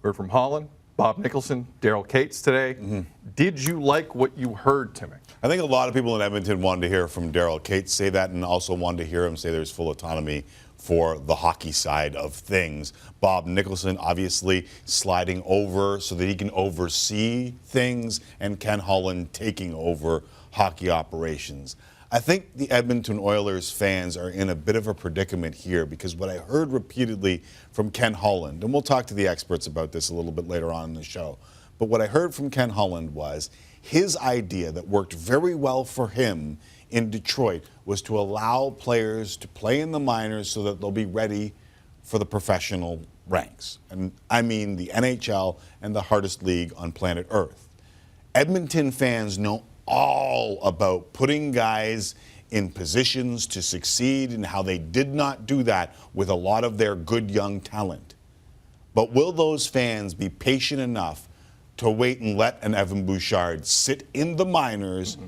Heard from Holland, Bob Nicholson, Daryl Cates today. Did you like what you heard, Timmy? I think a lot of people in Edmonton wanted to hear from Daryl Cates say that, and also wanted to hear him say there's full autonomy for the hockey side of things. Bob Nicholson obviously sliding over so that he can oversee things, and Ken Holland taking over hockey operations. I think the Edmonton Oilers fans are in a bit of a predicament here, because what I heard repeatedly from Ken Holland, and we'll talk to the experts about this a little bit later on in the show, but what I heard from Ken Holland was his idea that worked very well for him in Detroit was to allow players to play in the minors so that they'll be ready for the professional ranks. And I mean the NHL and the hardest league on planet Earth. Edmonton fans know all about putting guys in positions to succeed and how they did not do that with a lot of their good young talent. But will those fans be patient enough to wait and let an Evan Bouchard sit in the minors,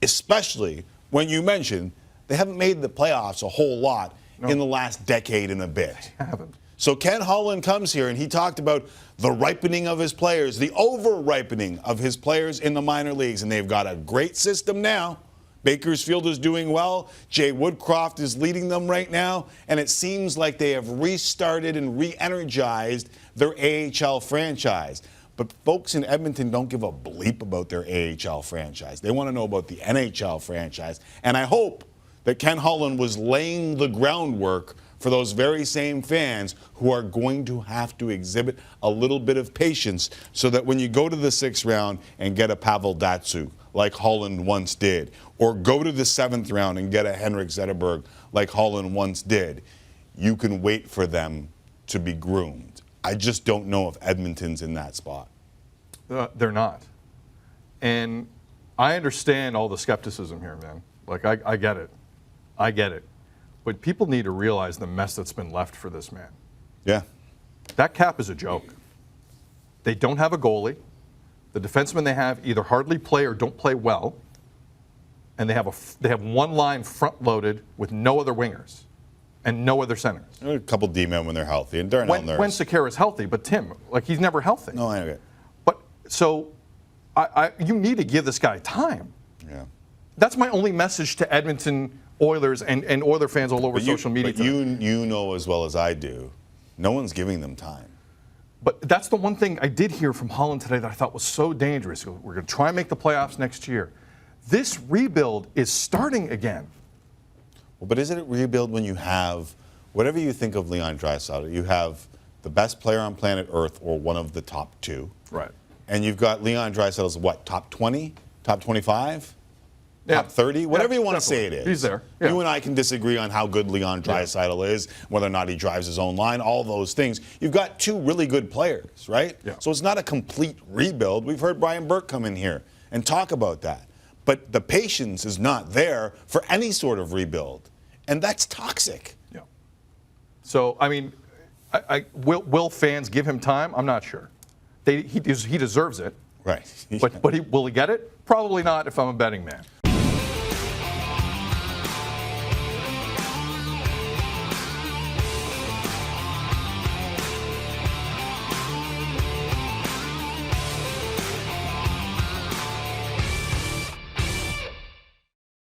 especially when you mentioned they haven't made the playoffs a whole lot in the last decade and a bit? They haven't. So Ken Holland comes here and he talked about the ripening of his players, the over-ripening of his players in the minor leagues, and they've got a great system now. Bakersfield is doing well. Jay Woodcroft is leading them right now, and it seems like they have restarted and re-energized their AHL franchise. But folks in Edmonton don't give a bleep about their AHL franchise. They want to know about the NHL franchise, and I hope that Ken Holland was laying the groundwork for those very same fans who are going to have to exhibit a little bit of patience so that when you go to the 6th round and get a Pavel Datsyuk like Holland once did, or go to the 7th round and get a Henrik Zetterberg like Holland once did, you can wait for them to be groomed. I just don't know if Edmonton's in that spot. They're not. And I understand all the skepticism here, man. Like, I get it. I get it. But people need to realize the mess that's been left for this man. Yeah. That cap is a joke. They don't have a goalie. The defensemen they have either hardly play or don't play well. And they have one line front-loaded with no other wingers and no other centers. A couple D-men when they're healthy, and Darnell Nurse. When Sekera's healthy, but Tim, like, he's never healthy. No, I get it. But so you need to give this guy time. Yeah. That's my only message to Edmonton Oilers and Oiler fans all over social media. But you know as well as I do, no one's giving them time. But that's the one thing I did hear from Holland today that I thought was so dangerous. We're going to try and make the playoffs next year. This rebuild is starting again. Well, but isn't it rebuild when you have, whatever you think of Leon Draisaitl, you have the best player on planet Earth or one of the top two. Right. And you've got Leon Draisaitl's what, top 20, top 25? Yeah. Top 30, whatever you want to definitely. say it is. He's there. Yeah. You and I can disagree on how good Leon Draisaitl is, whether or not he drives his own line, all those things. You've got two really good players, right? Yeah. So it's not a complete rebuild. We've heard Brian Burke come in here and talk about that. But the patience is not there for any sort of rebuild. And that's toxic. Yeah. So, I mean, will fans give him time? I'm not sure. He deserves it. Right. But will he get it? Probably not if I'm a betting man.